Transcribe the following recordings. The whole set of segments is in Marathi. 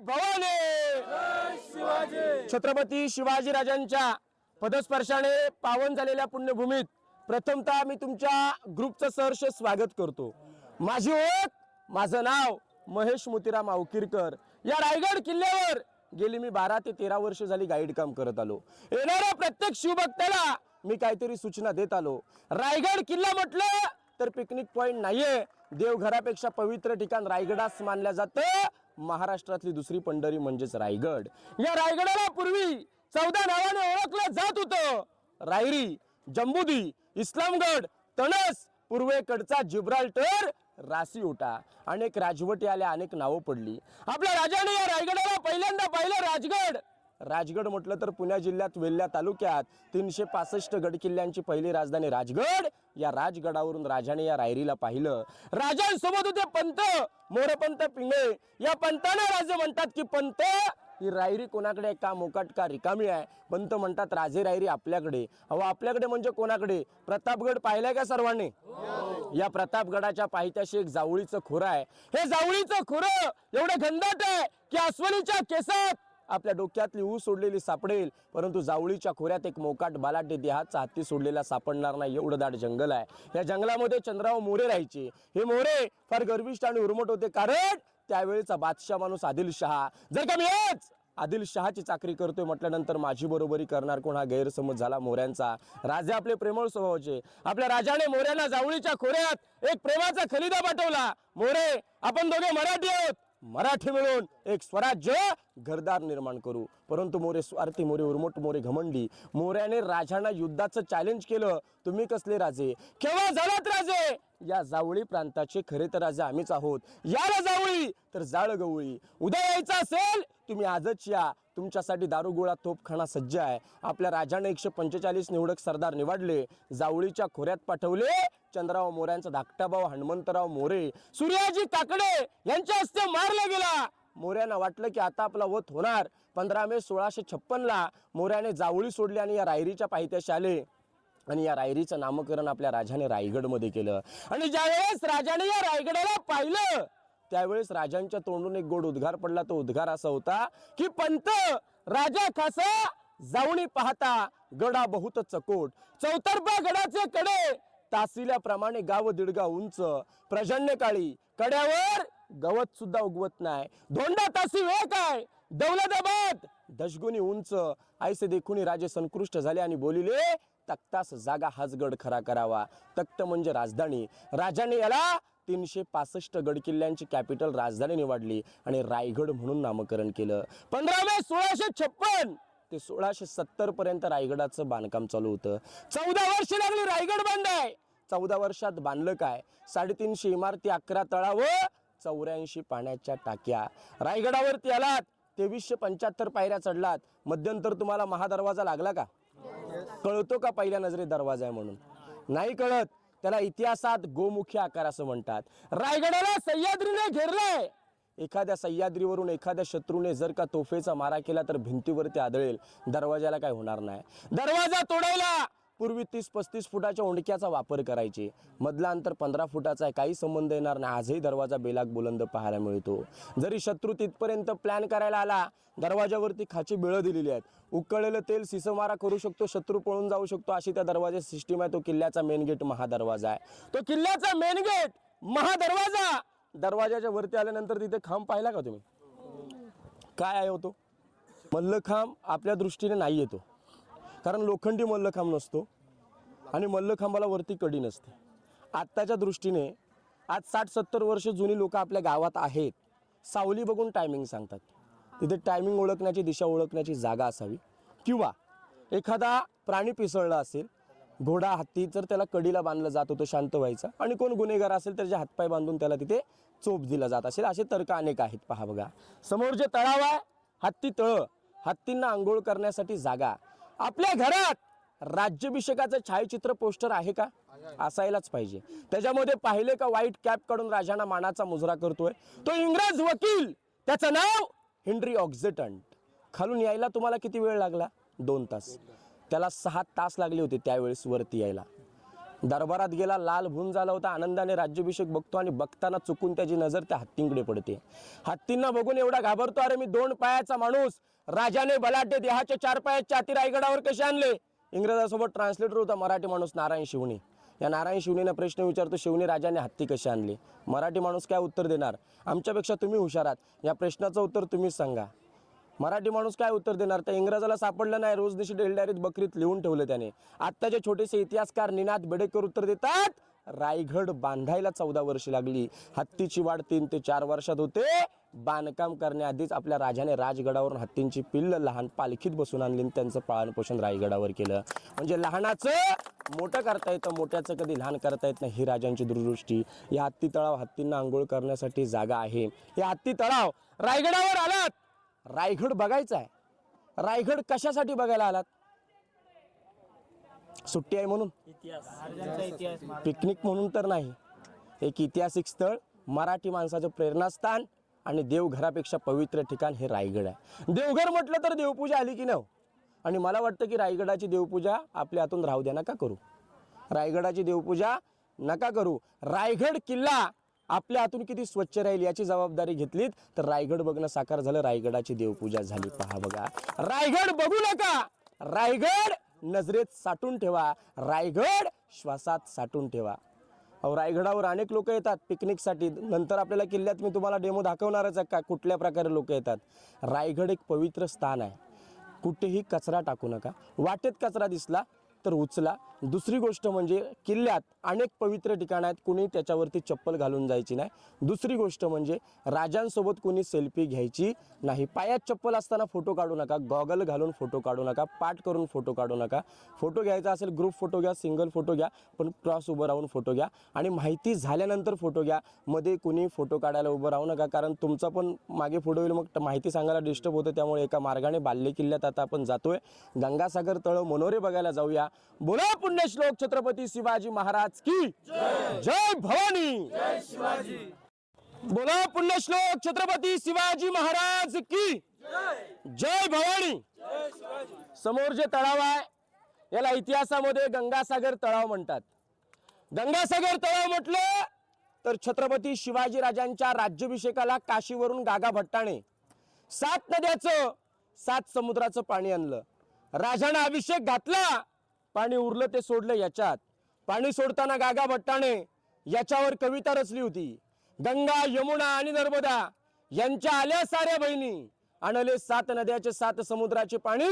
भवानी, जय शिवाजी. छत्रपती शिवाजी राजांच्या पदस्पर्शाने पावन झालेल्या पुण्यभूमीत प्रथमतः मी तुमच्या ग्रुपचं सहर्ष स्वागत करतो. माझी ओळख, माझं नाव महेश मोतीराम अवकिरकर. या रायगड किल्ल्यावर गेली मी 12 ते 13 वर्ष झाली गाईड काम करत आलो. येणाऱ्या प्रत्येक शिवभक्ताला मी काहीतरी सूचना देत आलो. रायगड किल्ला म्हटलं तर पिकनिक पॉइंट नाहीये, देवघरापेक्षा पवित्र ठिकाण रायगडास मानलं जातं. महाराष्ट्रातली दुसरी पंढरी म्हणजेच रायगड. या रायगडाला पूर्वी 14 नावाने ओळखलं जात होतं. रायरी, जंबुदी, इस्लामगड, तणस, पूर्वेकडचा जिब्राल्टर, रासिओटा. अनेक राजवटी आल्या, अनेक नावं पडली. आपल्या राजाने या रायगडाला पहिल्यांदा पाहिलं राजगड. राजगड म्हटलं तर पुणे जिल्ह्यात वेल्हा तालुक्यात 365 गडकिल्ल्यांची पहिली राजधानी राजगड. या राजगडावरून राजाने या रायरीला पाहिलं. राजांसोबत होते पंत, मोरपंत पिंगळे. या पंताने राजे म्हणतात की पंत ही रायरी कोणाकडे आहे का मोकाट का रिकामी आहे. पंत म्हणतात राजे रायरी आपल्याकडे. अहो आपल्याकडे म्हणजे कोणाकडे? प्रतापगड पाहिलाय का सर्वांनी? या प्रतापगडाच्या पायथ्याशी एक जावळीचं खोरं आहे. हे जावळीचं खोरं एवढं घनदाट आहे की अस्वलीच्या केसात आपल्या डोक्यातली ऊस सोडलेली सापडेल, परंतु जावळीच्या खोऱ्यात एक मोकाट बालाटे देहाचा हत्ती सोडलेला सापडणार नाही. एवढं दाट जंगल आहे. या जंगलामध्ये चंद्रराव मोरे राहायचे. हे मोरे फार गर्विष्ठ आणि उर्मट होते, कारण त्यावेळेचा बादशाह माणूस आदिलशहा. जर का मी आज आदिलशहाची चाकरी करतोय म्हटल्यानंतर माझी बरोबरी करणार कोण, हा गैरसमज झाला मोऱ्यांचा. राजे आपले प्रेमळ स्वभावाचे. आपल्या राजाने मोऱ्यांना जावळीच्या खोऱ्यात एक प्रेमाचा खलिदा पाठवला. मोरे, आपण दोघे मराठी आहोत, मराठी मिळून एक स्वराज्य घरदार निर्माण करू. परंतु मोरे स्वार्थी, मोरे उर्मट, मोरे घमंडी. मोऱ्याने राजांना युद्धाचं चॅलेंज केलं. तुम्ही कसले राजे? केव्हा झालात राजे? या जावळी प्रांताचे खरे तर राजा आम्हीच आहोत. याला जावळी तर जाळ गवळी. उद्या यायचं असेल तुम्ही आजच या. तुमच्यासाठी दारुगोळा तोफखाना सज्ज आहे. आपल्या राजाने 145 निवडक सरदार निवडले. जावळीच्या खोऱ्यात पाठवले. चंद्रराव मोऱ्यांचा धाकटा भाऊ हनुमंतराव मोरे सूर्याजी काकडे यांच्या हस्ते मारला गेला. मोऱ्यांना वाटलं की आता आपला वध होणार. 15 मे 1656 मोऱ्याने जावळी सोडली आणि या रायरीच्या पायथ्याशी आले. आणि या रायरीचं नामकरण आपल्या राजाने रायगडमध्ये केलं. आणि ज्यावेळेस राजाने या रायगडाला पाहिलं त्यावेळेस राजांच्या तोंडून एक गोड उद्गार पडला. तो उद्गार असा होता की पंत राजा खासा जावणी पाहता गडा बहुत चकोट. चौतर्फा गडाचे कडे तासिल्याप्रमाणे गाव दीडगा उंच. प्रजन्य काळी कड्यावर गवत सुद्धा उगवत नाही. धोंडा तासी वेळ काय दौलताबाद दशगुणी उंच. ऐसे देखून राजे संकृष्ट झाले आणि बोलिले तख्तास जागा हाच गड खरा करावा. तख्त म्हणजे राजधानी. राजाने याला 365 गडकिल्ल्यांची कॅपिटल राजधानी निवडली आणि रायगड म्हणून नामकरण केलं. 15 मे 1656 ते 1670 पर्यंत रायगडाचं बांधकाम चालू होतं. 14 वर्ष लागली रायगड बांधाय. 14 वर्षात बांधलं काय? 350 इमारती, 11 तळाव, 84 पाण्याच्या टाक्या. रायगडावरती आलात 2375 पायऱ्या चढलात. मध्यंतर तुम्हाला महादरवाजा लागला का? कळतो का पहिल्या नजरेत दरवाजा आहे म्हणून? नाही कळत. त्याला इतिहासात गोमुखी आकार असं म्हणतात. रायगडाला सह्याद्रीने घेरलंय. एखाद्या सह्याद्रीवरून एखाद्या शत्रूने जर का तोफेचा मारा केला तर भिंतीवरती आदळेल, दरवाजाला काय होणार नाही. दरवाजा तोडायला पूर्वी 30-35 फुटाच्या ओंडक्याचा वापर करायचे. मधला अंतर 15 फुटाचा आहे, काही संबंध येणार नाही. आजही दरवाजा बेलाग बुलंद पाहायला मिळतो. जरी शत्रू तिथपर्यंत प्लॅन करायला आला, दरवाजावरती खाची बिळं दिलेली आहेत. उकळलेलं तेल सिसमारा करू शकतो, शत्रू पळून जाऊ शकतो, अशी त्या दरवाजा सिस्टीम आहे. तो किल्ल्याचा मेन गेट महादरवाजा आहे. तो किल्ल्याचा मेन गेट महादरवाजा. दरवाजाच्या वरती आल्यानंतर तिथे खांब पाहिला का तुम्ही? काय आहे होतो? मल्लखांब आपल्या दृष्टीने नाही येतो, कारण लोखंडी मल्लखांब नसतो आणि मल्लखांबाला वरती कडी नसते. आत्ताच्या दृष्टीने आज 60-70 वर्ष जुनी लोक आपल्या गावात आहेत. सावली बघून टायमिंग सांगतात. तिथे टायमिंग ओळखण्याची, दिशा ओळखण्याची जागा असावी. किंवा एखादा प्राणी पिसळला असेल, घोडा, हत्ती, तर त्याला कडीला बांधलं जात होतं शांत व्हायचा. आणि कोण गुन्हेगार असेल तर त्याचे हातपाय बांधून त्याला तिथे चोप दिला जात असेल. असे तर्क अनेक आहेत. पहा बघा, समोर जे तळाव आहे हत्ती तळ, हत्तींना आंघोळ करण्यासाठी जागा. आपल्या घरात राज्याभिषेकाचं छायाचित्र पोस्टर आहे का? असायलाच पाहिजे. त्याच्यामध्ये पाहिले का व्हाईट कॅप काढून राजांना मानाचा मुजरा करतोय तो इंग्रज वकील, त्याचं नाव हेनरी ऑक्झेटंट. खालून यायला तुम्हाला किती वेळ लागला? 2 तास. त्याला 6 तास लागले होते त्यावेळेस वरती यायला. दरबारात गेला, लाल भून झाला होता, आनंदाने राज्याभिषेक बघतो आणि बघताना चुकून त्याची नजर त्या हत्तींकडे पडते. हत्तींना बघून एवढा घाबरतो, अरे मी 2 पायाचा माणूस, राजाने बलाढ्य देहाचे 4 पायाचे हाती रायगडावर कसे आणले? इंग्रजासोबत ट्रान्सलेटर होता मराठी माणूस नारायण शिवणे. या नारायण शिवणेनं प्रश्न विचारतो, शिवणे राजाने हत्ती कसे आणले? मराठी माणूस काय उत्तर देणार? आमच्यापेक्षा तुम्ही हुशार आहात, या प्रश्नाचं उत्तर तुम्हीच सांगा. मराठी माणूस काय उत्तर देणार? त्या इंग्रजाला सापडलं नाही, रोज दिवशी डेलडायरीत बकरीत लिहून ठेवलं त्याने. आत्ताचे छोटेसे इतिहासकार निनाद बेडेकर उत्तर देतात, रायगड बांधायला 14 वर्ष लागली. हत्तीची वाढ 3 ते 4 वर्षात होते. बांधकाम करण्याआधीच आपल्या राजाने राजगडावरून हत्तींची पिल्ल लहान पालखीत बसून आणली आणि त्यांचं पाळणपोषण रायगडावर केलं. म्हणजे लहानाचं मोठं करता येतं, मोठ्याचं कधी लहान करता येत नाही, ही राजांची दूरदृष्टी. या हत्ती तळाव हत्तींना आंघोळ करण्यासाठी जागा आहे. हे हत्ती तळाव रायगडावर आलात, रायगड बघायचा आहे. रायगड कशासाठी बघायला आलात? सुट्टी आहे म्हणून? पिकनिक म्हणून तर नाही. एक ऐतिहासिक स्थळ, मराठी माणसाचं प्रेरणास्थान आणि देवघरापेक्षा पवित्र ठिकाण हे रायगड आहे. देवघर म्हटलं तर देवपूजा आली की नाही? आणि मला वाटतं की रायगडाची देवपूजा आपल्या हातून राहू द्या, नका करू. रायगडाची देवपूजा नका करू. रायगड किल्ला आपल्या हातून किती स्वच्छ राहील याची जबाबदारी घेतलीत तर रायगड बघणं साकार झालं, रायगडाची देवपूजा झाली. पहा बघा, रायगड बघू नका, रायगड नजरेत साठून ठेवा, रायगड श्वासात साठून ठेवा. अहो, रायगडावर अनेक लोक येतात पिकनिकसाठी. नंतर आपल्याला किल्ल्यात मी तुम्हाला डेमो दाखवणारच आहे का कुठल्या प्रकारे लोक येतात. रायगड एक पवित्र स्थान आहे. कुठेही कचरा टाकू नका. वाटेत कचरा दिसला तर उचला. दुसरी गोष्ट म्हणजे किल्ल्यात अनेक पवित्र ठिकाणं आहेत, कुणी त्याच्यावरती चप्पल घालून जायची नाही. दुसरी गोष्ट म्हणजे राजांसोबत कुणी सेल्फी घ्यायची नाही. पायात चप्पल असताना फोटो काढू नका, गॉगल घालून फोटो काढू नका, पाठ करून फोटो काढू नका. फोटो घ्यायचा असेल ग्रुप फोटो घ्या, सिंगल फोटो घ्या, पण क्रॉस उभं राहून फोटो घ्या आणि माहिती झाल्यानंतर फोटो घ्या. मध्ये कुणी फोटो काढायला उभं राहू नका, कारण तुमचा पण मागे पुढे होईल, मग माहिती सांगायला डिस्टर्ब होतं. त्यामुळे एका मार्गाने बाल्य किल्ल्यात आता आपण जातोय. गंगासागर तळ मनोरे बघायला जाऊया. बोला पुण्यश्लोक छत्रपती शिवाजी महाराज की जय भवानी. बोला पुण्यश्लोक छत्रपती शिवाजी महाराज की जय भवानी. समोर जे तळाव आहे याला इतिहासामध्ये गंगासागर तळाव म्हणतात. गंगासागर तळाव म्हटलं तर छत्रपती शिवाजी राजांच्या राज्याभिषेकाला काशीवरून गागा भट्टाने 7 नद्याचं 7 समुद्राचं पाणी आणलं. राजाने अभिषेक घातला, पाणी उरलं ते सोडलं याच्यात. पाणी सोडताना गागा भट्टाने याच्यावर कविता रचली होती. गंगा यमुना आणि नर्मदा यांच्या आल्या साऱ्या बहिणी, आणले 7 नद्याचे 7 समुद्राचे पाणी,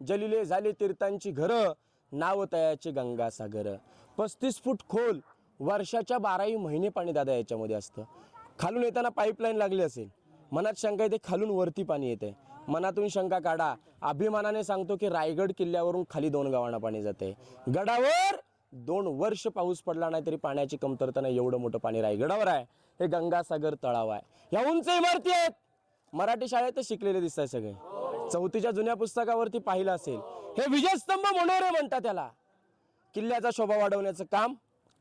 जलिले झाले तीर्थांची घरं, नाव तयाचे गंगासागर. 35 फूट खोल, वर्षाच्या 12ही महिने पाणी दादा याच्यामध्ये असतं. खालून येताना पाईपलाईन लागली असेल, मनात शंका येते खालून वरती पाणी येते. मनातून शंका काढा. अभिमानाने सांगतो की रायगड किल्ल्यावरून खाली 2 गावांना पाणी जाते. गडावर 2 वर्ष पाऊस पडला नाही तरी पाण्याची कमतरता नाही, एवढं मोठं पाणी रायगडावर आहे. हे गंगासागर तळाव आहे. या उंच इमारती आहेत. मराठी शाळेत शिकलेले दिसतात सगळे. 4थीच्या जुन्या पुस्तकावरती पाहिलं असेल. हे विजयस्तंभ मनोरे म्हणतात त्याला. किल्ल्याचा शोभा वाढवण्याचं काम.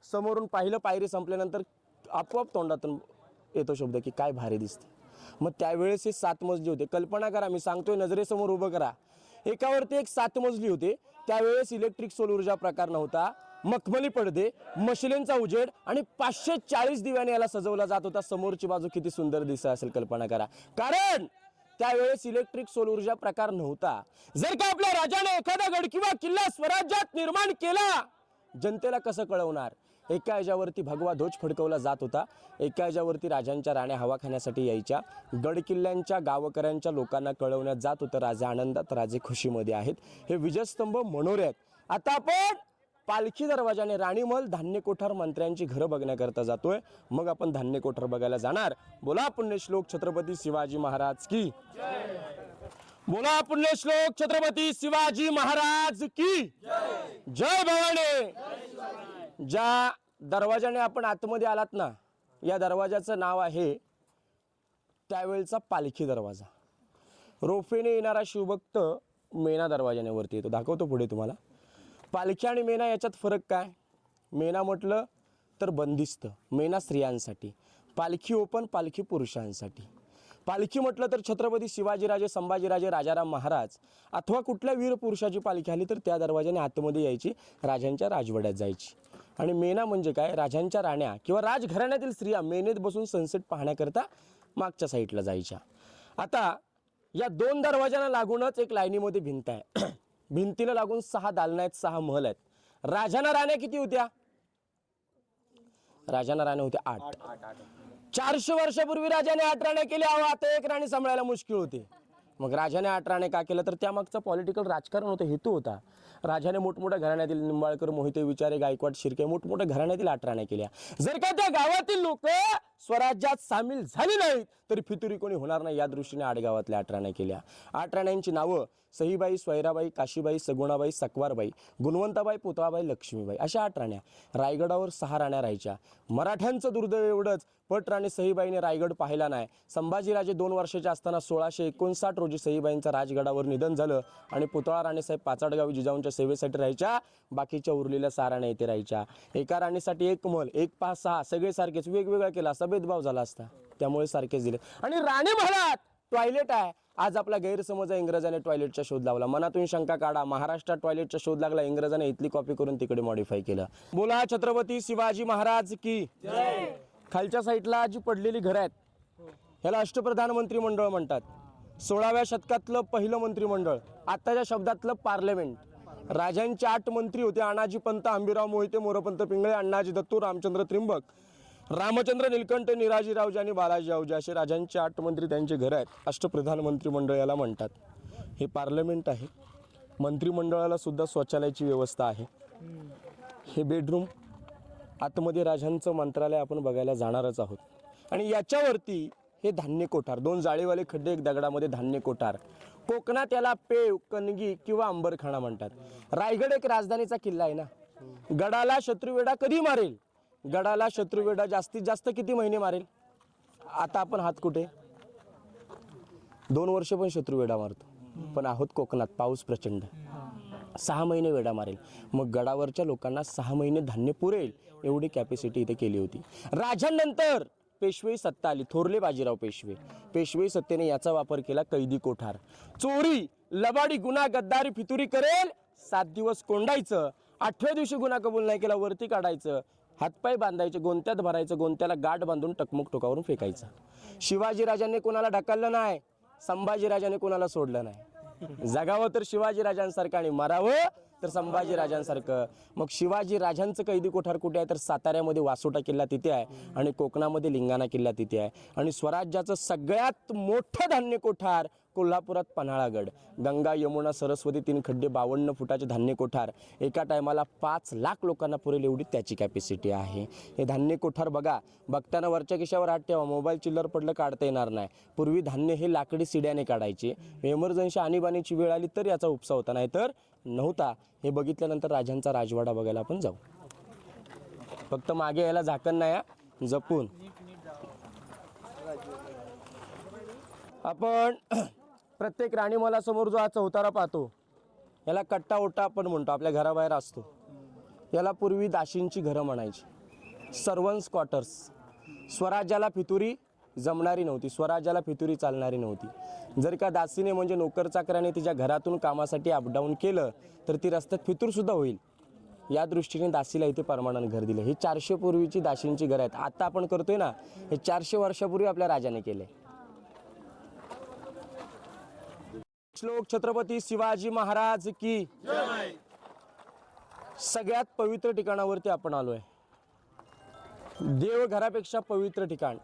समोरून पाहिलं, पायरी संपल्यानंतर आपोआप तोंडातून येतो शब्द की काय भारी दिसते. मग त्यावेळेस हे 7 मजली होते. कल्पना करा, मी सांगतोय नजरेसमोर उभं करा. एकावरती एक 7 मजली होते. त्यावेळेस इलेक्ट्रिक सौर ऊर्जा प्रकार नव्हता. मखमली पडदे, मशिलेंचा उजेड आणि 540 दिव्याने याला सजवला जात होता. समोरची बाजू किती सुंदर दिसत असेल कल्पना करा. कारण त्यावेळेस इलेक्ट्रिक सौर ऊर्जा प्रकार नव्हता. जर का आपल्या राजाने एखादा गड किंवा किल्ला स्वराज्यात निर्माण केला, जनतेला कसं कळवणार? एका याच्यावरती भगवा ध्वज फडकवला जात होता. एका याच्यावरती राजांच्या राण्या हवा खाण्यासाठी यायच्या. गड किल्ल्यांच्या गावकऱ्यांच्या लोकांना कळवण्यात जात होतं राजा आनंदात, राजे खुशीमध्ये आहेत. हे विजयस्तंभ मनोरे आहेत. आता आपण पालखी दरवाजाने राणीमहल, धान्य कोठार, मंत्र्यांची घरं बघण्याकरता जातोय. मग आपण धान्य कोठार बघायला जाणार. बोला पुण्यश्लोक छत्रपती शिवाजी महाराज की बोला पुण्यश्लोक छत्रपती शिवाजी महाराज की जय भवानी. ज्या दरवाजाने आपण आतमध्ये आलात ना, या दरवाजाचं नाव आहे त्यावेळचा पालखी दरवाजा. रोफेने येणारा शिवभक्त मेना दरवाजाने वरती येतो. दाखवतो पुढे तुम्हाला. पालखी आणि मेना याच्यात फरक काय? मेना म्हटलं तर बंदिस्त, मेना स्त्रियांसाठी. पालखी ओपन, पालखी पुरुषांसाठी. पालखी म्हटलं तर छत्रपती शिवाजीराजे, संभाजीराजे, राजाराम महाराज अथवा कुठल्या वीर पुरुषाची पालखी आली तर त्या दरवाजाने आतमध्ये यायची, राजांच्या राजवाड्यात जायची. आणि मेना म्हणजे काय, राजांच्या राण्या किंवा राजघराण्यातील स्त्रिया मेनेत बसून सनसेट पाहण्याकरता मागच्या साईडला जायच्या. आता या 2 दरवाजांना लागूनच एक लाईनीमध्ये भिंत आहे. भिंतीला लागून 6 दालनं आहेत, 6 महल आहेत. राजांना राण्या किती होत्या? राजांना राण्या होत्या 8. 400 वर्षापूर्वी राजाने 8 राण्या केल्या. आता एक राणी सांभाळायला मुश्किल होते. मग राजाने 8 राणे का केलं, तर त्यामागचं पॉलिटिकल राजकारण होतं, हेतू होता. राजाने मोठमोठ्या घराण्यातील निंबाळकर, मोहिते, विचारे, गायकवाड, शिर्के मोठमोठ्या घराण्यातील 8 राण्या केल्या. जर का त्या गावातील लोक स्वराज्यात सामील झाली नाहीत तरी फितुरी कोणी होणार नाही, या दृष्टीने 8 गावातल्या 8 राण्या केल्या. 8 राण्यांची नावं सहीबाई, स्वैराबाई, काशीबाई, सगुणाबाई, सकवारबाई, गुणवंताबाई, पुतळाबाई, लक्ष्मीबाई अशा 8 राण्या. रायगडावर 6 राण्या राहायच्या. मराठ्यांचं दुर्दैव एवढंच, पट राणी सहीबाईने रायगड पाहिला नाही. संभाजीराजे 2 वर्षाचे असताना 1659 रोजी सहीबाईंचं राजगडावर निधन झालं आणि पुतळा राणीसाहेब पाचाडगावी जिजाऊंच्या सेवेसाठी राहायच्या. बाकीच्या उरलेल्या 6 राण्या इथे राहायच्या. एका राणीसाठी 1 महल, 1, 5, 6 सगळे सारखेच. वेगवेगळा केला असता भेदभाव झाला असता, त्यामुळे सारखेच दिले. आणि राणी महालात टॉयलेट आहे. आज आपला गैरसमज आहे, इंग्रजाने टॉयलेटचा शोध लावला. मनातून शंका काढा, महाराष्ट्रात टॉयलेटचा शोध लागला, इंग्रजाने इथली कॉपी करून तिकडे मॉडिफाय केलं. बोला छत्रपती शिवाजी महाराज की जय. खालच्या साईडला जी पडलेली घरं आहेत ह्याला अष्टप्रधान मंत्रिमंडळ म्हणतात. 16व्या शतकातलं पहिलं मंत्रिमंडळ, आताच्या शब्दातलं पार्लमेंट. राजांचे 8 मंत्री होते. अनाजी पंत, हंबीराव मोहिते, मोरपंत पिंगळे, अण्णाजी दत्तू, रामचंद्र त्रिंबक, रामचंद्र नीलकंठ, निराजीरावजी आणि बालाजीरावजी असे राजांचे 8 मंत्री, त्यांचे घर आहेत. अष्टप्रधान मंत्रिमंडळ याला म्हणतात. हे पार्लमेंट आहे. मंत्रिमंडळाला सुद्धा शौचालयाची व्यवस्था आहे. हे बेडरूम, आतमध्ये राजांचं मंत्रालय आपण बघायला जाणारच आहोत. आणि याच्यावरती हे धान्य कोठार, 2 जाळीवाले खड्डे, एक दगडामध्ये धान्य कोठार. कोकणात याला पेव, कणगी किंवा अंबरखाना म्हणतात. रायगड एक राजधानीचा किल्ला आहे ना. गडाला शत्रुवेडा कधी मारेल? गडाला शत्रुवेडा जास्तीत जास्त किती महिने मारेल? आता आपण हात कुठे? 2 वर्ष पण शत्रुवेडा मारतो, पण आहोत कोकणात, पाऊस प्रचंड. 6 महिने वेडा मारेल. मग गडावरच्या लोकांना 6 महिने धान्य पुरेल एवढी कॅपॅसिटी इथे केली होती. राजांनंतर पेशवेई सत्ता आली, थोरले बाजीराव पेशवे. पेशवेई सत्तेने याचा वापर केला. कैदी कोठार, चोरी, लबाडी, गुन्हा, गद्दारी, फितुरी करेल, 7 दिवस कोंडायचं. 8व्या दिवशी गुन्हा कबूल नाही केला वरती काढायचं, हातपाय बांधायचे, गोंत्यात भरायचं, गोंत्याला गाठ बांधून टकमुक टोकावरून फेकायचं. शिवाजीराजांनी कोणाला ढकललं नाही, संभाजीराजांनी कोणाला सोडलं नाही. जगावं तर शिवाजीराजांसारखं आणि मरावं तर संभाजीराजांसारखं. मग शिवाजी राजांचं कैदी कोठार कुठे आहे, तर साताऱ्यामध्ये वासोटा किल्ला तिथे आहे आणि कोकणामध्ये लिंगाणा किल्ला तिथे आहे. आणि स्वराज्याचं सगळ्यात मोठं धान्य कोठार कोल्हापुरात पन्हाळागड. गंगा, यमुना, सरस्वती 3 खड्डे, 52 फुटाचे धान्य कोठार. एका टायमाला 5 लाख लोकांना पुरेल एवढी त्याची कॅपॅसिटी आहे. हे धान्य कोठार बघा, बघताना वरच्या खिशावर हात ठेवा, मोबाईल चिल्लर पडलं काढता येणार नाही. पूर्वी धान्य हे लाकडी सिड्याने काढायचे. एमर्जन्सी आणीबाणीची वेळ आली तर याचा उपसा होता, नाही तर नव्हता. हे बघितल्यानंतर राजांचा राजवाडा बघायला आपण जाऊ. फक्त मागे यायला झाकण नाही, जपून. आपण प्रत्येक राणीमहालासमोर जो हा चौतारा पाहतो याला कट्टा ओटा आपण म्हणतो, आपल्या घराबाहेर असतो. याला पूर्वी दाशींची घरं म्हणायची, सर्वन्स क्वार्टर्स. स्वराज्याला फितुरी जमणारी नव्हती, स्वराज्याला फितुरी चालणारी नव्हती. जर का दासीने म्हणजे नोकर चाकराने तिच्या घरातून कामासाठी अपडाऊन केलं तर ती रस्त्यात फितूरसुद्धा होईल. या दृष्टीने दासीला इथे परमानंट घर दिलं. ही 400 पूर्वीची दासींची घरं आहेत. आता आपण करतोय ना, हे 400 वर्षापूर्वी आपल्या राजाने केले. श्लोक छत्रपती शिवाजी महाराज की जय. सगळ्यात पवित्र ठिकाणावरती आपण आलोय. देवघरापेक्षा पवित्र ठिकाण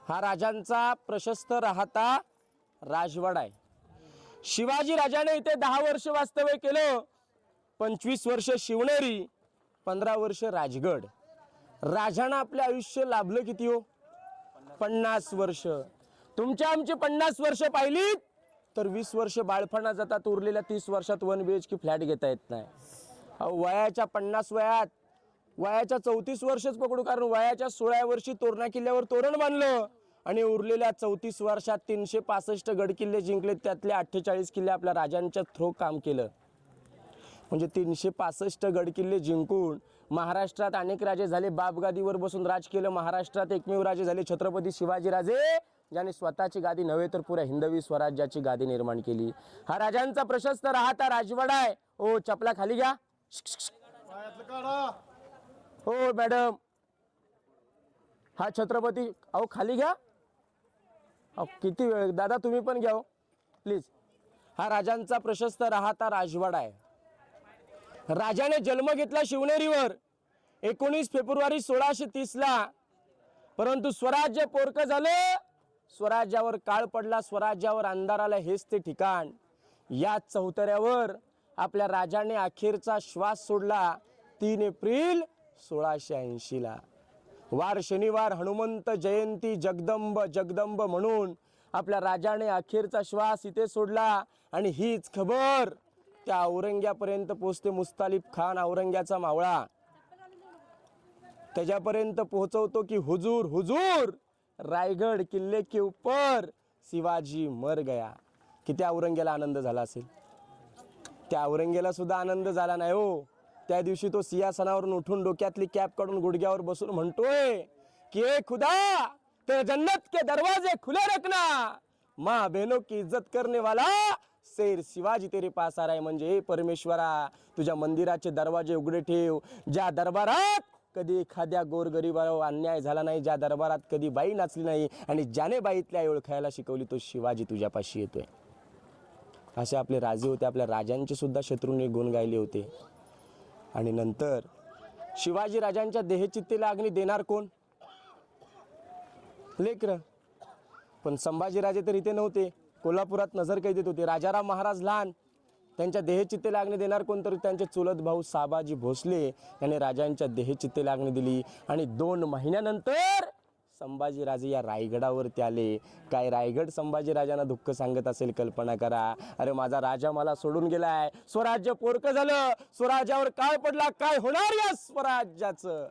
हा राजांचा प्रशस्त राहता राजवाडा आहे. शिवाजी राजाने इथे 10 वर्ष वास्तव्य केलं. 25 वर्ष शिवनेरी, 15 वर्ष राजगड. राजांना आपले आयुष्य लाभलं किती हो? 50 वर्ष. तुमच्या आमची 50 वर्ष पाहिलीत तर 20 वर्ष बाळपणात जातात. उरलेल्या 30 वर्षात 1 BHK फ्लॅट घेता येत नाही. वयाच्या 50 वयात, वयाच्या 34 वर्षच पकडू, कारण वयाच्या 16व्या वर्षी तोरणा किल्ल्यावर तोरण बांधलं आणि उरलेल्या 34 वर्षात 365 गडकिल्ले जिंकले. त्यातले 48 किल्ले आपल्या राजांच्या थ्रो काम केलं. म्हणजे 365 गडकिल्ले जिंकून महाराष्ट्रात अनेक राजे झाले. बापगादीवर बसून राज केलं. महाराष्ट्रात एकमेव राजे झाले छत्रपती शिवाजीराजे, ज्याने स्वतःची गादी नव्हे तर पुऱ्या हिंदवी स्वराज्याची गादी निर्माण केली. हा राजांचा प्रशस्त राहता राजवाडा आहे. ओ चपला खाली घ्या. हो मॅडम, हा छत्रपती, अहो खाली घ्या. अहो किती वेळ, दादा तुम्ही पण घ्या हो प्लीज. हा राजांचा प्रशस्त राहता राजवाडा आहे. राजाने जन्म घेतला शिवनेरीवर 19 फेब्रुवारी 1630 ला. परंतु स्वराज्य पोरकं झालं, स्वराज्यावर काळ पडला, स्वराज्यावर अंधार आला. हेच ते ठिकाण. या चौतऱ्यावर आपल्या राजाने अखेरचा श्वास सोडला 3 एप्रिल 1680 ला. वार शनिवार, हनुमंत जयंती, जगदंब जगदंब म्हणून आपल्या राजाने अखेरचा श्वास इथे सोडला. आणि हीच खबर त्या औरंग्यापर्यंत पोहोचते. मुस्तालिब खान, औरंग्याचा मावळा, त्याच्यापर्यंत पोहोचवतो की हुजूर हुजूर रायगड किल्ले के ऊपर शिवाजी मर गया. किती औरंग्याला आनंद झाला असेल. त्या औरंग्याला सुद्धा आनंद झाला नाही हो. त्या दिवशी तो सिंहासनावरून उठून डोक्यातली कॅप काढून गुडघ्यावर बसून म्हणतोय की ए खुदा, तेरे जन्नत के दरवाजे खुले रखना, माँ बहनों की इज्जत करने वाला शेर शिवाजी तेरे पास आ रहा है. म्हणजे परमेश्वरा, तुझ्या मंदिराचे दरवाजे उघडे ठेव. ज्या दरबारात कधी एखाद्या गोरगरिबावर अन्याय झाला नाही, ज्या दरबारात कधी बाई नाचली नाही, आणि ज्याने बाईतली आई ओळखायला शिकवली, तो शिवाजी तुझ्यापाशी येतोय. असे आपले राजे होते. आपल्या राजांचे सुद्धा शत्रूंनी गुण गायले होते. आणि नंतर शिवाजी राजांच्या देहचित्तेला अग्नी देणार कोण? लेकर. पण संभाजीराजे तर इथे नव्हते, कोल्हापुरात नजर कैदेत होते. राजाराम महाराज लहान, त्यांच्या देहचित्तेला अग्नी देणार कोण? तर त्यांचे चुलत भाऊ साबाजी भोसले यांनी राजांच्या देहचित्तेला अग्नी दिली. आणि 2 महिन्यानंतर संभाजीराजे या रायगडावरती आले. काय रायगड संभाजीराजांना दुःख सांगत असेल, कल्पना करा. अरे माझा राजा मला सोडून गेलाय, स्वराज्य पोरकं झालं, स्वराज्यावर काळ पडला, काय होणार या स्वराज्याचं?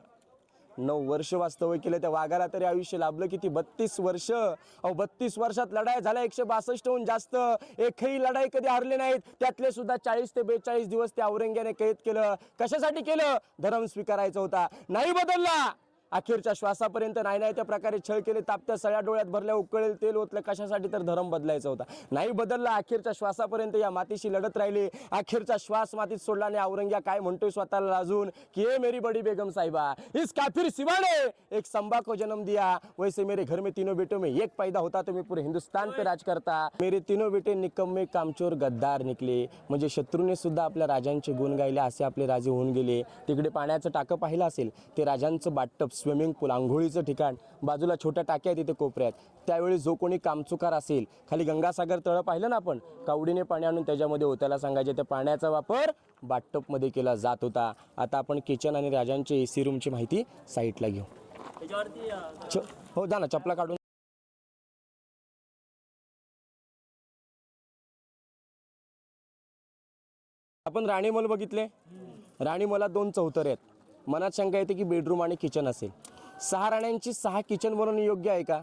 9 वर्ष वास्तव्य केलं. त्या वाघाला तरी आयुष्य लाभलं किती? 32 वर्ष. अहो 32 वर्षात लढाई झाल्या 162हून जास्त. एकही लढाई कधी हारले नाहीत. त्यातले सुद्धा 40 ते 42 दिवस त्या औरंग्याने कैद केलं. कशासाठी केलं? धर्म स्वीकारायचा होता. नाही बदलला. अखेरच्या श्वासापर्यंत नाही नाही त्या प्रकारे छळ केले. तापत्या सळ्या डोळ्यात भरल्या, उकळेल तेल ओतलं. कशासाठी? तर धर्म बदलायचा होता. नाही बदलला. अखेरच्या श्वासापर्यंत या मातीशी लढत राहिले. अखेरचा श्वास मातीत सोडला. आणि औरंग्या काय म्हणतोय स्वतःला लाजून की ए मेरी बड़ी बेगम साहिबा, इस काफिर सिवा ने एक संबा को जन्म दिया, वैसे मेरे घर में तीनों बेटों में एक पैदा होता तो मैं पूरे हिंदुस्तान पे राज करता. मेरे तीनों बेटे निकम्मे, कामचोर, गद्दार निकले. म्हणजे शत्रूने सुद्धा आपल्या राजांचे गुण गायले. असे आपले राजे होऊन गेले. तिकडे पाण्याचं टाकं पाहिलं असेल, ते राजांचं बाटप, स्विमिंग पूल, आंघोळीचं ठिकाण. बाजूला छोट्या टाक्या तिथे कोपऱ्यात. त्यावेळी जो कोणी कामचुकार असेल, खाली गंगासागर तळं पाहिलं ना आपण, कावडीने पाणी आणून त्याच्यामध्ये ओतायला सांगायचे. त्या पाण्याचा वापर बाटपमध्ये केला जात होता. आता आपण किचन आणि राजांचे AC रूमची माहिती साईटला घेऊ. हो जा ना, चपला काढून. आपण राणीमहल बघितले. राणीमहलात 2 चौतरे आहेत. मनात शंका येते की बेडरूम आणि किचन असेल. 6 राण्यांची 6 किचन बनवणे योग्य आहे का?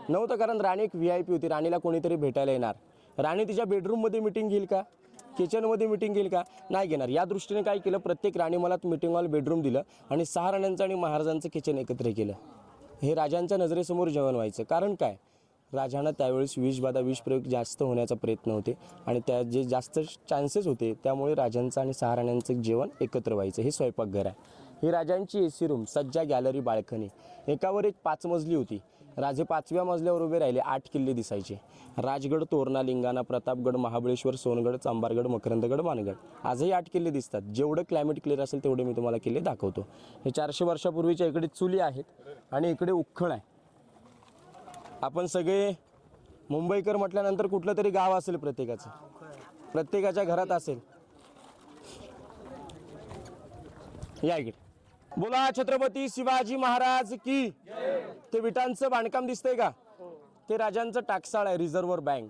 नव्हतं. कारण राणी एक VIP होती. राणीला कोणीतरी भेटायला येणार. राणी तिच्या बेडरूममध्ये मिटिंग घेईल का? किचनमध्ये मिटिंग घेईल का? नाही घेणार. या दृष्टीने काय केलं, प्रत्येक राणीमहलात मिटिंग हॉल, बेडरूम दिलं आणि 6 राण्यांचं आणि महाराजांचं किचन एकत्र केलं. हे राजांच्या नजरेसमोर जेवण व्हायचं. कारण काय, राजांना त्यावेळेस विष प्रयोग जास्त होण्याचा प्रयत्न होते आणि त्या जे जास्त चान्सेस होते, त्यामुळे राजांचं आणि 6 राण्यांचं जेवण एकत्र व्हायचं. हे स्वयंपाकघर आहे. ही राजांची AC रूम, सज्जा, गॅलरी, बाल्कनी. एकावर एक 5 मजली होती. राजे 5व्या मजल्यावर उभे राहिले. 8 किल्ले दिसायचे. राजगड, तोरणा, लिंगाणा, प्रतापगड, महाबळेश्वर, सोनगड, चांबारगड, मकरंदगड, मानगड. आजही 8 किल्ले दिसतात. जेवढं क्लायमेट क्लिअर असेल तेवढे मी तुम्हाला किल्ले दाखवतो. हे 400 वर्षापूर्वीच्या इकडे चुली आहेत आणि इकडे उखळ आहे. आपण सगळे मुंबईकर म्हटल्यानंतर कुठलं तरी गाव असेल प्रत्येकाचं, प्रत्येकाच्या घरात असेल. या इकडे. बोला छत्रपती शिवाजी महाराज की. ते विटांचं बांधकाम दिसतंय का? ते राजांचं टाकसाळ आहे. रिझर्व्ह बँक,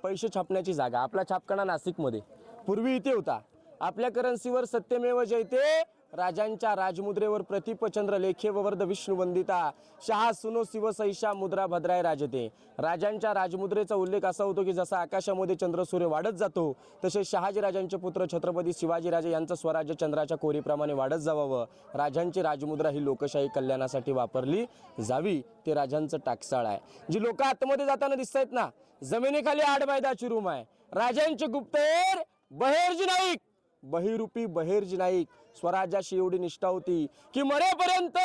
पैसे छापण्याची जागा. आपला छापखाना नाशिकमध्ये पूर्वी इथे होता. आपल्या करन्सीवर सत्यमेव जयते, राजांच्या राजमुद्रेवर प्रतिपचंद्र लेखे ववर्ध विष्णू वंदिता, शहा सुनो शिव सैषा मुद्रा भद्राय राजते. राजांच्या राजमुद्रेचा उल्लेख असा होतो की जसा आकाशामध्ये चंद्र सूर्य वाढत जातो, तसे शहाजी राजांचे पुत्र छत्रपती शिवाजीराजे यांचं स्वराज्य चंद्राच्या कोरीप्रमाणे वाढत जावावं. राजांची राजमुद्रा ही लोकशाही कल्याणासाठी वापरली जावी. ते राजांचं टाकसाळ आहे. जी लोक आतमध्ये जाताना दिसत आहेत ना, जमिनीखाली 8 बाय 10ची रूम आहे. राजांचे गुप्तहेर बहेरजी नाईक बहिरूपी बहिर्जी नाईक स्वराज्याशी एवढी निष्ठा होती की मरेपर्यंत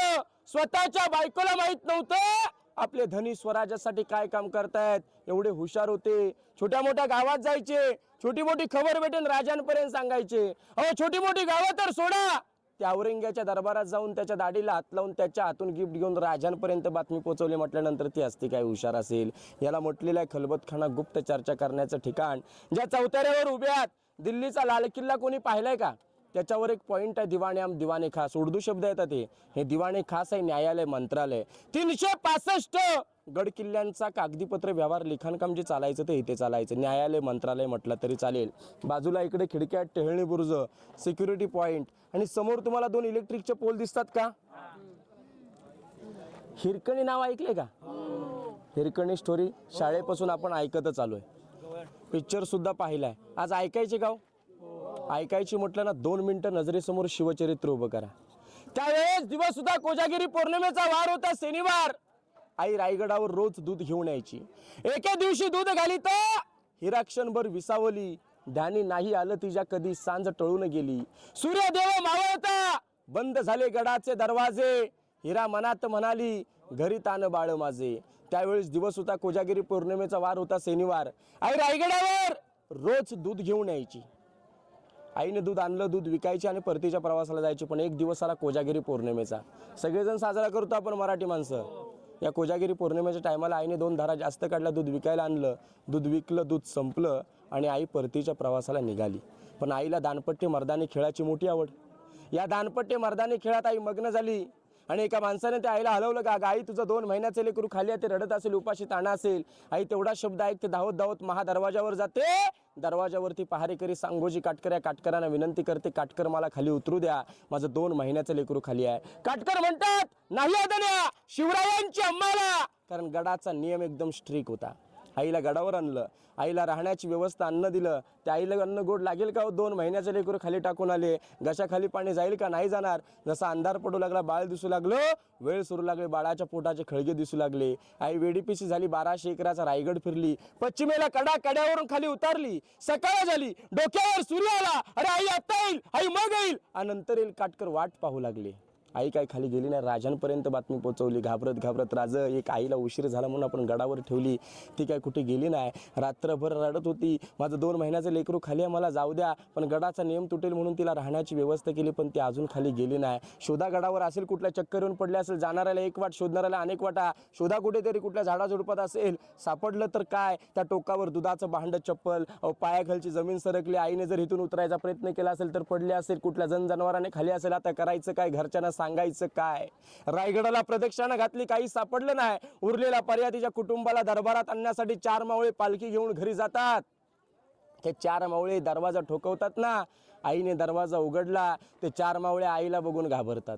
स्वतःच्या बायकोला माहित नव्हतं आपले धनी स्वराज्यासाठी काय काम करतायत. एवढे हुशार होते. छोट्या मोठ्या गावात जायचे, छोटी मोठी खबर भेटेन राजांपर्यंत सांगायचे. अहो छोटी मोठी गावं तर सोडा, त्या औरंग्याच्या दरबारात जाऊन त्याच्या दाढीला हात लावून त्याच्या हातून गिफ्ट घेऊन राजांपर्यंत बातमी पोहोचवली म्हटल्यानंतर ती असती काय हुशार असेल. याला म्हटलेलं आहे खलबतखाना, गुप्त चर्चा करण्याचं ठिकाण. ज्या चौथऱ्यावर उभ्यात दिल्लीचा लाल किल्ला कोणी पाहिलाय का? त्याच्यावर एक पॉइंट आहे, दिवाणे दिवाने खास. उर्दू शब्द येतात हे दिवाणे खास आहे न्यायालय मंत्रालय. 365 गड किल्ल्यांचा कागदीपत्र व्यवहार लिखाणकाम जे चालायचं ते इथे चालायचं. न्यायालय मंत्रालय म्हटलं तरी चालेल. बाजूला इकडे खिडक्या, टेहळणी बुरुज, सिक्युरिटी पॉइंट आणि समोर तुम्हाला 2 इलेक्ट्रिकचे पोल दिसतात का? हिरकणी नाव ऐकले का? हिरकणी स्टोरी शाळेपासून आपण ऐकतच आलोय. पिक्चर सुद्धा पाहिलाय. आज ऐकायचे गाव ऐकायची म्हटलं ना 2 मिनिटं नजरेसमोर शिवचरित्र उभं करा. त्यावेळेस दिवस सुद्धा कोजागिरी पौर्णिमेचा वार होता, शनिवार. आई रायगडावर रोज दूध घेऊन यायची. एके दिवशी दूध घाली तर हिरा क्षणभर विसावली. ध्यानी नाही आलं तिच्या कधी सांज टळून गेली. सूर्यदेव मावळता बंद झाले गडाचे दरवाजे. हिरा मनात म्हणाली घरी तान बाळ माझे. त्यावेळेस दिवस होता कोजागिरी पौर्णिमेचा वार होता, शनिवार. आई रायगडावर रोज दूध घेऊन यायची. आईने दूध आणलं, दूध विकायचे आणि परतीच्या प्रवासाला जायचे. पण एक दिवस आला कोजागिरी पौर्णिमेचा. सगळेजण साजरा करतो आपण मराठी माणसं. या कोजागिरी पौर्णिमेच्या टायमाला आईने 2 धारा जास्त काढल्या. दूध विकायला आणलं, दूध विकलं, दूध संपलं आणि आई परतीच्या प्रवासाला निघाली. पण आईला दानपट्टे मर्दानी खेळाची मोठी आवड. या दानपट्टे मर्दानी खेळात आई मग्न झाली आणि एका माणसाने त्या आईला हलवलं का, आई तुझं 2 महिन्याचे लेकरू खाली आहे, ते रडत असेल, उपाशी ताणा असेल. आई तेवढा शब्द ऐकते, धावत धावत महादरवाजावर जाते. दरवाजावरती पहारेकरी सांगोजी काटकर या काटकरांना विनंती करते, काटकर मला खाली उतरू द्या, माझं 2 महिन्याचं लेकरू खाली आहे. काटकर म्हणतात नाही आदल्या शिवरायांची अम्माला, कारण गडाचा नियम एकदम स्ट्रिक होता. आईला गडावर आणलं, आईला राहण्याची व्यवस्था, अन्न दिलं. त्या आईला अन्न गोड लागेल का? 2 महिन्याचे लेकरू खाली टाकून आले, घशाखाली पाणी जाईल का? नाही जाणार. जसा अंधार पडू लागला, बाळ दिसू लागलं, वेळ सुरू लागले, बाळाच्या पोटाचे खळगे दिसू लागले. आई वेडीपिशी झाली, 1200 एकराचा रायगड फिरली, पश्चिमेला कड्यावरून खाली उतारली. सकाळ झाली, डोक्यावर सूर्य आला. अरे आई आता येईल, आई मग येईल, आणि नंतर येईल. काटकर वाट पाहू लागले. आई काय खाली गेली नाही, राजांपर्यंत बातमी पोहोचवली. घाबरत घाबरत राज एक आईला उशीर झाला म्हणून आपण गडावर ठेवली, ती काय कुठे गेली नाही. रात्रभर रडत होती, माझं 2 महिन्याचं लेकरू खाली आहे, मला जाऊ द्या. पण गडाचा नियम तुटेल म्हणून तिला राहण्याची व्यवस्था केली, पण ती अजून खाली गेली नाही. शोधा गडावर असेल, कुठल्या चक्कर येऊन पडले असेल, जाणाऱ्याला एक वाट, शोधणाऱ्याला अनेक वाटा. शोधा कुठेतरी कुठल्या झाडाझुडपात असेल, सापडलं तर काय, त्या टोकावर दुधाचं भांड, चप्पल, पायाखालची जमीन सरकली. आईने जर इथून उतरायचा प्रयत्न केला असेल तर पडले असेल, कुठल्या जनावराने खाली असेल. आता करायचं काय, घरच्यांना सांगायचं काय? रायगडाला प्रदक्षिणा घातली, काही सापडलं नाही. उरलेला पर्याय तिच्या कुटुंबाला दरबारात आणण्यासाठी 4 मावळे पालखी घेऊन घरी जातात. ते 4 मावळे दरवाजा ठोकवतात ना, आईने दरवाजा उघडला. ते 4 मावळे आईला बघून घाबरतात.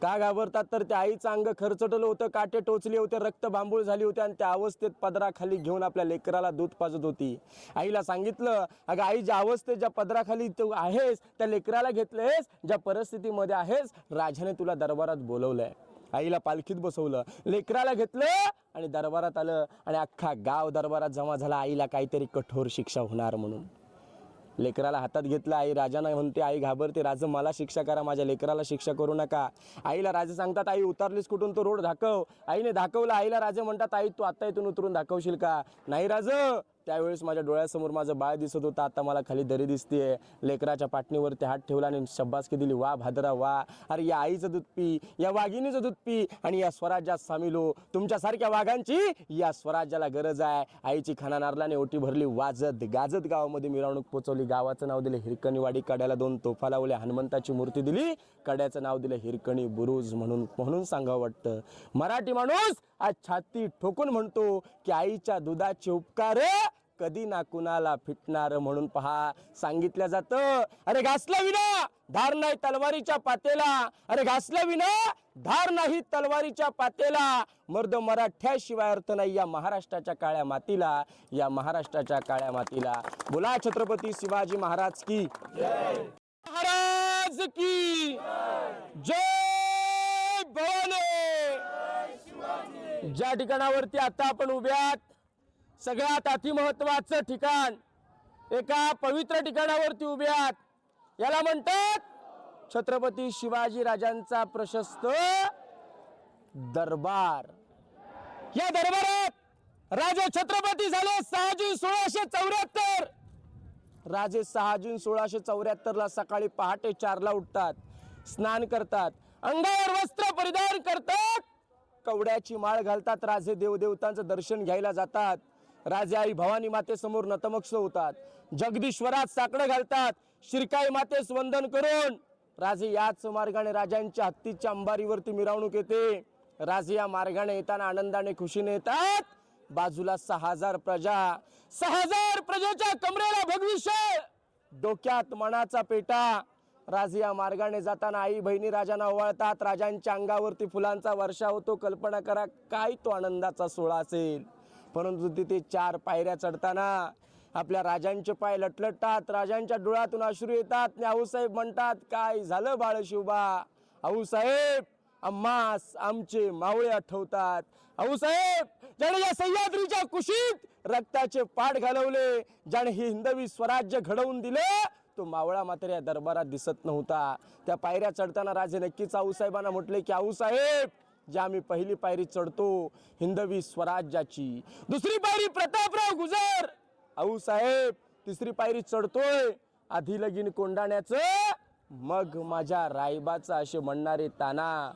का घाबरतात तर त्या आईचं अंग खरचटलं होतं, काटे टोचले होते, रक्त बांबूळ झाली होती आणि त्या अवस्थेत पदराखाली घेऊन आपल्या लेकराला दूध पाजत होती. आईला सांगितलं, अगं आई, ज्या अवस्थेत, ज्या पदराखाली तू आहेस, त्या लेकराला घेतलेस, ज्या परिस्थितीमध्ये आहेस, राजाने तुला दरबारात बोलवलंय. आईला पालखीत बसवलं, लेकराला घेतलं आणि दरबारात आलं. आणि अख्खा गाव दरबारात जमा झाला, आईला काहीतरी कठोर शिक्षा होणार म्हणून. लेकराला हातात घेतलं. आई राजांना म्हणते, आई घाबरते, राजा मला शिक्षा करा, माझ्या लेकराला शिक्षा करू नका. आईला राजे सांगतात, आई उतरलीस कुठून, तो रोड दाखव. आईने दाखवला. आईला राजे म्हणतात, आई तू आता इथून उतरून दाखवशील का? नाही राज, त्यावेळेस माझ्या डोळ्यासमोर माझं बाळ दिसत होतं, आता मला खाली दरी दिसतेय. लेकराच्या पाटणीवरती हात ठेवला आणि शब्बासकी दिली, वा भादरा वा. अरे या आईचं दूध पी, या वाघिणीचं दूध पी आणि या स्वराज्यात सामील हो. तुमच्यासारख्या वाघांची या स्वराज्याला गरज आहे. आईची खाना नारलाने ओटी भरली, वाजत गाजत गावामध्ये मिरवणूक पोचवली. गावाचं नाव दिलं हिरकणीवाडी. कड्याला 2 तोफा लावल्या, हनुमंताची मूर्ती दिली. कड्याचं नाव दिलं हिरकणी बुरुज. म्हणून सांगावं वाटतं, मराठी माणूस आज छाती ठोकून म्हणतो की आईच्या दुधाचे उपकार कधी ना कुणाला फिटणार. म्हणून पहा, सांगितलं जातं, अरे घासला विना धार नाही तलवारीच्या पातेला. अरे घासला विना धार नाही तलवारीच्या पातेला. मर्द मराठ्याशिवाय अर्थ नाही या महाराष्ट्राच्या काळ्या मातीला, या महाराष्ट्राच्या काळ्या मातीला. बोला छत्रपती शिवाजी महाराज की जय, महाराज की जय. भवानी. ज्या ठिकाणावरती आता आपण उभे आहात, सगळ्यात अतिमहत्वाचं ठिकाण, एका पवित्र ठिकाणावरती उभे आहात. याला म्हणतात छत्रपती शिवाजी राजांचा प्रशस्त दरबार. या दरबारात राजे छत्रपती झाले 6 जून 1674. राजे 6 जून 1674 ला सकाळी पहाटे 4 ला उठतात, स्नान करतात, अंगावर वस्त्र परिधान करतात, कवड्याची माळ घालतात, राजे देवदेवतांचं दर्शन घ्यायला जातात, राजे आई भवानी मातेसमोर नतमस्तक होतात, जगदीश्वरात साकडं घालतात, शिरकाई मातेस वंदन करून राजे याच मार्गाने राजांच्या हत्तीच्या अंबारीवरती मिरवणूक येते. राजे या मार्गाने येताना आनंदाने खुशीने येतात. बाजूला 6000 प्रजा, 6000 प्रजेच्या कमरेला भगविषय, डोक्यात मनाचा पेटा. राजे या मार्गाने जाताना आई बहिणी राजांना ओवाळतात, राजांच्या अंगावरती फुलांचा वर्षा होतो. कल्पना करा काय तो आनंदाचा सोहळा असेल. परंतु तिथे 4 पायऱ्या चढताना आपल्या राजांचे पाय लटलटतात, राजांच्या डोळ्यातून अश्रू येतात. आणि आऊसाहेब म्हणतात, काय झालं बाळ शिवबा? आऊसाहेब, आम्हास आमचे मावळे आठवतात. आऊसाहेब, ज्याने या सह्याद्रीच्या कुशीत रक्ताचे पाठ घालवले, ज्याने हे हिंदवी स्वराज्य घडवून दिले, तो मावळा मात्र या दरबारात दिसत नव्हता. त्या पायऱ्या चढताना राजे नक्कीच आऊसाहेबांना म्हटले की आऊसाहेब, ज्या आम्ही पहिली पायरी चढतो हिंदवी स्वराज्याची, दुसरी पायरी प्रतापराव गुजर, आऊसाहेब तिसरी पायरी चढतोय आधी लगीन कोंडाण्याचं, मग माझ्या रायबाचा असे म्हणणारे ताना.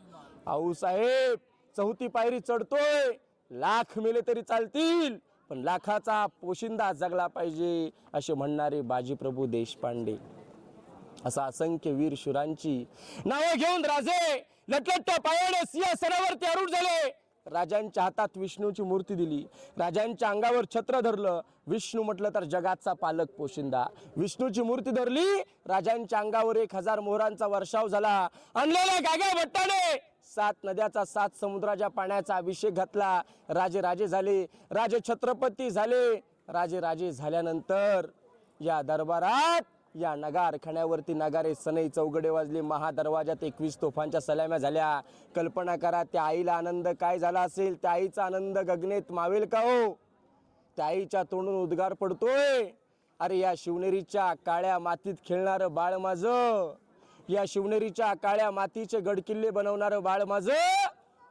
आऊसाहेब चौथी पायरी चढतोय, लाख मेले तरी चालतील पण लाखाचा पोशिंदा जगला पाहिजे असे म्हणणारे बाजीप्रभू देशपांडे. असा असंख्य वीर शूरांची नावे घेऊन राजे लटलटत्या पायाने सिंहासनावरती आरूढ झाले. राजांच्या हातात विष्णूची मूर्ती दिली, राजांच्या अंगावर छत्र धरलं. विष्णू म्हटलं तर जगाचा पालक पोशिंदा. विष्णूची मूर्ती धरली, राजांच्या अंगावर 1000 मोहरांचा वर्षाव झाला. आणलेल्या गाग्या भट्टाने 7 नद्याचा 7 समुद्राच्या पाण्याचा अभिषेक घातला. राजे राजे झाले, राजे छत्रपती झाले. राजे राजे झाल्यानंतर या दरबारात या नगारखान्यावरती नगारे सनई चौघडे वाजले. महादरवाजात 21 तोफांच्या सलाम्या झाल्या. कल्पना करा त्या आईला आनंद काय झाला असेल. त्या आईचा आनंद गगनेत मावेल का हो? त्या आईच्या तोंडून उद्गार पडतोय, अरे या शिवनेरीच्या काळ्या मातीत खेळणारं बाळ माझं, या शिवनेरीच्या काळ्या मातीचे गडकिल्ले बनवणारं बाळ माझं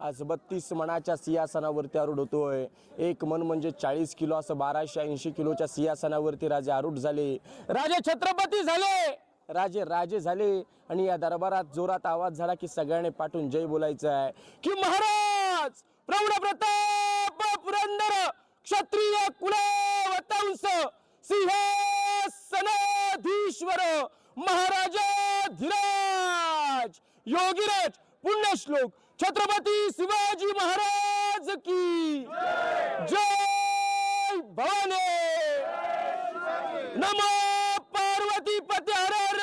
आज 32 मणाच्या सिंहासनावरती आरूढ होतोय. एक मन म्हणजे 40 किलो, असं 1280 किलोच्या सिंहासनावरती राजे आरूढ झाले. राजे छत्रपती झाले, राजे राजे झाले. आणि या दरबारात जोरात आवाज झाला की सगळ्यांनी पाठून जय बोलायचं आहे की महाराज प्रौढ प्रताप पुरंदर क्षत्रिय कुलवंश सिंहासनाधीश्वर महाराजाधिराज योगीराज पुण्यश्लोक छत्रपती शिवाजी महाराज की जय भवानी. नमो पार्वती पती हर हर.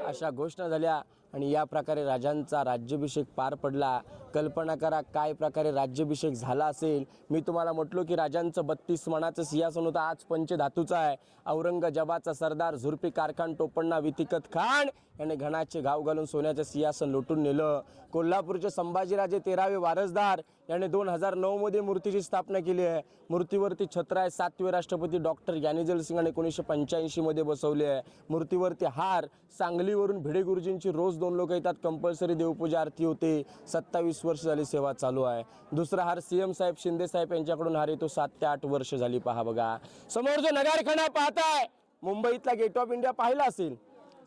अशा घोषणा झाल्या आणि या प्रकारे राजांचा राज्याभिषेक पार पडला. कल्पना करा काय प्रकारे राज्याभिषेक झाला असेल. मी तुम्हाला म्हटलो की राजांचं 32 मणाचं सिंहासन होतं, आज पंचधातूचं आहे. औरंगजेबाचा सरदार झुल्फिकार खान टोपण्णा वितिकत खान याने घणाचे घाव घालून सोन्याचं सिंहासन लुटून नेलं. कोल्हापूरचे संभाजीराजे 13वे वारसदार याने 2009 मध्ये मूर्तीची स्थापना केली आहे. मूर्तीवरती छत्र आहे. 7वे राष्ट्रपती डॉक्टर ज्ञानेजल सिंगाने 1985 मध्ये बसवले आहे. मूर्तीवरती हार. सांगलीवरून भिडे गुरुजींची रोज 2 लोक येतात, कंपल्सरी देवपूजा आरती होते. 27 वर्ष झाली सेवा चालू आहे. दुसरा हार सीएम साहेब शिंदे साहेब यांच्याकडून हार येतो. 7 ते 8 वर्ष झाली. पहा बघा समोर जो नगारखाना पाहताय, मुंबईतला गेट ऑफ इंडिया पाहिला असेल,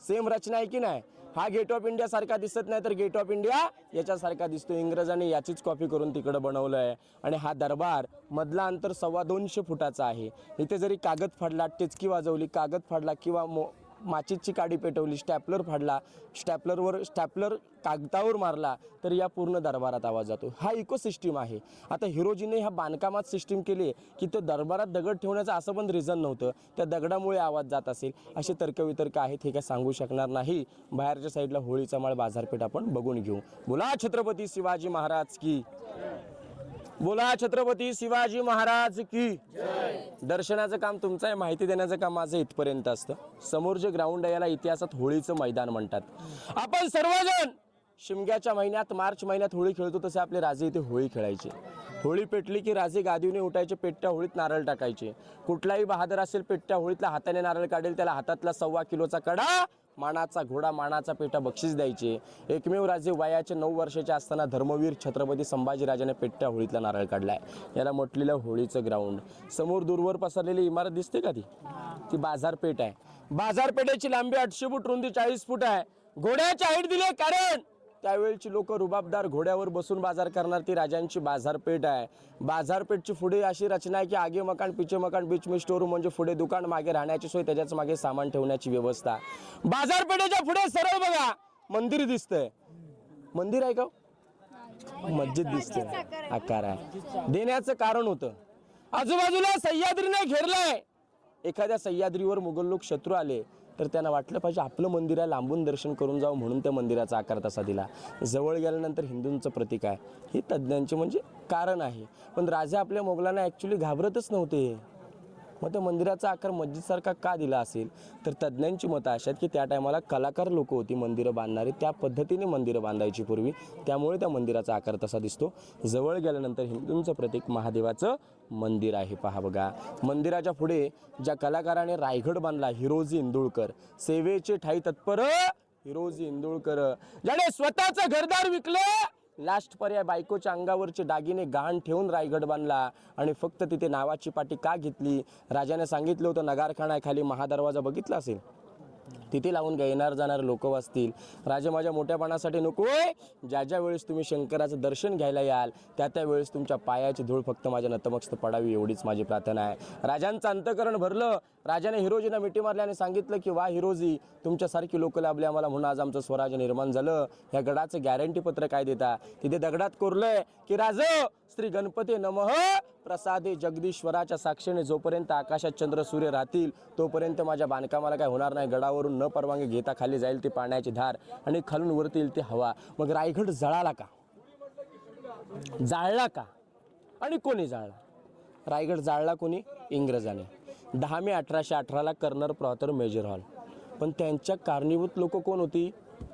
सेम रचना आहे की नाही. हा गेट ऑफ इंडिया सारखा दिसत नाही तर गेट ऑफ इंडिया याच्यासारखा दिसतो. इंग्रजांनी याचीच कॉपी करून तिकडे बनवलं आहे. आणि हा दरबार मधला अंतर 225 फुटाचा आहे. इथे जरी कागद फाडला, टिचकी वाजवली, कागद फाडला किंवा माचीची काडी पेटवली, स्टॅपलर फाडला, स्टॅपलर कागदावर मारला तर या पूर्ण दरबारात आवाज जातो. हा इकोसिस्टीम आहे. आता हिरोजीने ह्या बांधकामात सिस्टीम केली की तो दरबारात दगड ठेवण्याचं असं पण रिझन नव्हतं, त्या दगडामुळे आवाज जात असेल. असे तर्कवितर्क आहेत, हे काय सांगू शकणार नाही. बाहेरच्या साईडला होळीचा माळ बाजारपेठ आपण बघून घेऊ. बोला छत्रपती शिवाजी महाराज की, बोला छत्रपती शिवाजी महाराज की. दर्शनाचं काम तुमचं आहे, माहिती देण्याचं काम माझं इथपर्यंत असतं. समोर जे ग्राउंड आहे याला इतिहासात होळीचं मैदान म्हणतात. आपण सर्वजण शिमग्याच्या महिन्यात मार्च महिन्यात होळी खेळतो तसे आपले राजे इथे होळी खेळायचे. होळी पेटली की राजे गादीवने उठायचे, पेटत्या होळीत नारळ टाकायचे. कुठलाही बहादर असेल पेटत्या होळीतला हाताने नारळ काढेल त्याला हातातला 1.25 किलोचा कडा, मानाचा घोडा, मानाचा पेटा बक्षीस द्यायचे. एकमेव राजे वयाचे 9 वर्षाचे असताना धर्मवीर छत्रपती संभाजीराजाने पेटत्या होळीतला नारळ काढलाय. याला म्हटलेलं होळीचं ग्राउंड. समोर दूरवर पसरलेली इमारत दिसते का ती बाजारपेठ आहे. बाजारपेठेची लांबी 800 फूट, रुंदी 40 फूट आहे. घोड्याची हाईट दिली कारण त्यावेळची लोक रुबाबदार घोड्यावर बसून बाजार करणार ती राजांची बाजारपेठ आहे. बाजारपेठची पुढे अशी रचना आहे की आगे मकान पिछे मकान बीच में स्टोर रूम, म्हणजे पुढे दुकान मागे राहण्याची सोय, त्याच्याच मागे सामान ठेवण्याची व्यवस्था. बाजारपेठेच्या पुढे सरळ बघा मंदिर दिसतंय. मंदिर आहे का? मस्जिद दिसते. आकार आहे. देण्याचं कारण होतं आजूबाजूला सह्याद्रीने घेरलंय. एखाद्या सह्याद्रीवर मुघल लोक शत्रू आले तर त्यांना वाटलं पाहिजे आपलं मंदिर आहे, लांबून दर्शन करून जावं, म्हणून त्या मंदिराचा आकार तसा दिला. जवळ गेल्यानंतर हिंदूंचं प्रतीक आहे. हे तज्ज्ञांचे म्हणजे कारण आहे. पण राजे आपल्या मोगलांना ॲक्च्युली घाबरतच नव्हते. मग त्या मंदिराचा आकार मस्जिदसारखा का दिला असेल तर तज्ज्ञांची मतं अशी आहेत की त्या टायमाला कलाकार लोक होती मंदिरं बांधणारी, त्या पद्धतीने मंदिरं बांधायची पूर्वी, त्यामुळे त्या मंदिराचा आकार तसा दिसतो. जवळ गेल्यानंतर हिंदूंचं प्रतीक महादेवाचं मंदिर आहे. पहा बघा, मंदिराच्या पुढे ज्या कलाकाराने रायगड बांधला, हिरोजी इंदुळकर, सेवेचे ठाई तत्पर हिरोजी इंदुळकर, ज्याने स्वतःचं घरदार विकलं, लास्ट पर्याय बायकोच्या अंगावरचे दागिने गहाण ठेवून रायगड बांधला. आणि फक्त तिथे नावाची पाटी का घेतली? राजाने सांगितलं होतं नगारखाना खाली महादरवाजा बघितला असेल, तिथे लावून येणार जाणार लोक वाचतील. राजे माझ्या मोठ्यापणासाठी नकोय, ज्या ज्या वेळेस तुम्ही शंकराचं दर्शन घ्यायला याल त्या वेळेस तुमच्या पायाची धूळ फक्त माझ्या नतमस्तक पडावी, एवढीच माझी प्रार्थना आहे. राजांचं अंतकरण भरलं. राजाने हिरोजींना मिठी मारल्याने सांगितलं की वा हिरोजी, तुमच्यासारखी लोक लाभले आम्हाला म्हणून आज आमचं स्वराज्य निर्माण झालं. या गडाचं गॅरंटी पत्र काय देता? तिथे दगडात कोरलंय की राज श्री गणपती नमः प्रसादे जगदीश्वराच्या साक्षीने जोपर्यंत आकाशात चंद्र सूर्य राहतील तोपर्यंत माझ्या बांधकामाला काय होणार नाही. गडावरून न परवानगी घेता खाली जाईल ती पाण्याची धार आणि खालून वरती येईल ती हवा. मग रायगड जळाला का? जाळला का? आणि कोणी जाळला? रायगड जाळला कोणी? इंग्रजाने. 10 मे 1818 कर्नल प्रॉतर मेजर हॉल. पण त्यांच्या कारणीभूत लोक कोण होती?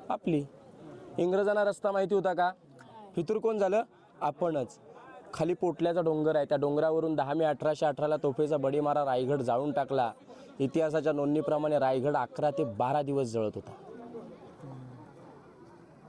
आपली. इंग्रजांना रस्ता माहिती होता का? फितूर कोण झालं? आपणच. खाली पोटल्याचा डोंगर आहे, त्या डोंगरावरून 10 मे 1818 तोफेचा बडी मारा रायगड जाळून टाकला. इतिहासाच्या नोंदणीप्रमाणे रायगड 11 ते 12 दिवस जळत होता.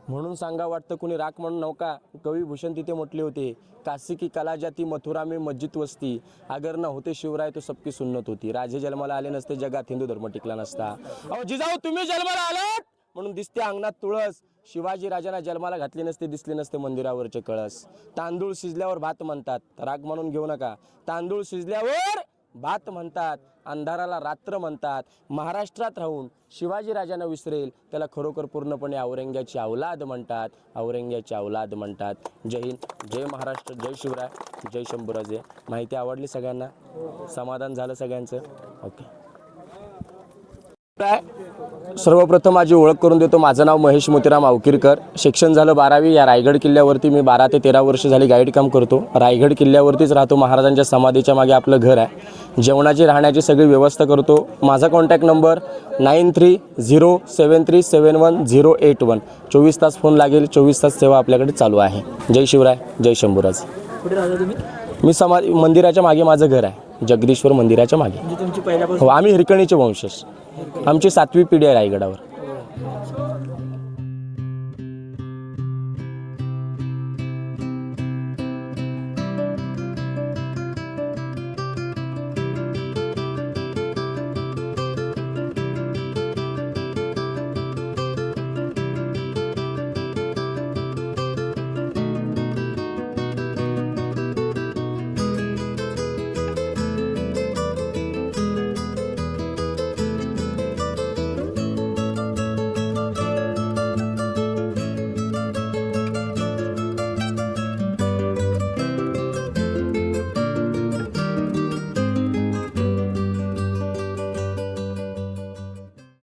म्हणून सांगा वाटतं कुणी राख म्हणून नव्हता. कवी भूषण तिथे म्हटले होते, काशी की कला जाती मथुरा में मस्जिद वस्ती, अगर न होते शिवराय तो सबकी सुन्नत होती. राजे जन्माला आले नसते जगात हिंदू धर्म टिकला नसता. अहो जिजाऊ तुम्ही जन्माला आलात म्हणून दिसते अंगणात तुळस. शिवाजी राजांना जन्माला घातले नसते दिसले नसते मंदिरावरचे कळस. तांदूळ शिजल्यावर भात म्हणतात, राग म्हणून घेऊ नका. तांदूळ शिजल्यावर भात म्हणतात, अंधाराला रात्र म्हणतात. महाराष्ट्रात राहून शिवाजी राजांना विसरेल त्याला खरोखर पूर्णपणे औरंग्याची औलाद म्हणतात. औरंग्याची औलाद म्हणतात. जय हिंद, जय महाराष्ट्र, जय शिवराय, जय शंभूराजे. माहिती आवडली सगळ्यांना? समाधान झालं सगळ्यांचं? ओके. सर्वप्रथम माझी ओळख करून देतो. माझं नाव महेश मोतीराम अवकिरकर. शिक्षण झालं 12वी. या रायगड किल्ल्यावरती मी 12 ते 13 वर्ष झाली गाईड काम करतो. रायगड किल्ल्यावरतीच राहतो. महाराजांच्या समाधीच्या मागे आपलं घर आहे. जेवणाची राहण्याची सगळी व्यवस्था करतो. माझा कॉन्टॅक्ट नंबर 9307371081. 24 तास फोन लागेल. 24 तास सेवा आपल्याकडे चालू आहे. जय शिवराय, जय शंभूराज. कुठे राहता तुम्ही? मी मंदिराच्या मागे माझं घर आहे, जगदीश्वर मंदिराच्या मागे. म्हणजे तुमची पहिल्यापासून? हो, आम्ही हिरकणीचे वंशज. आमची 7वी पिढी आहे रायगडावर.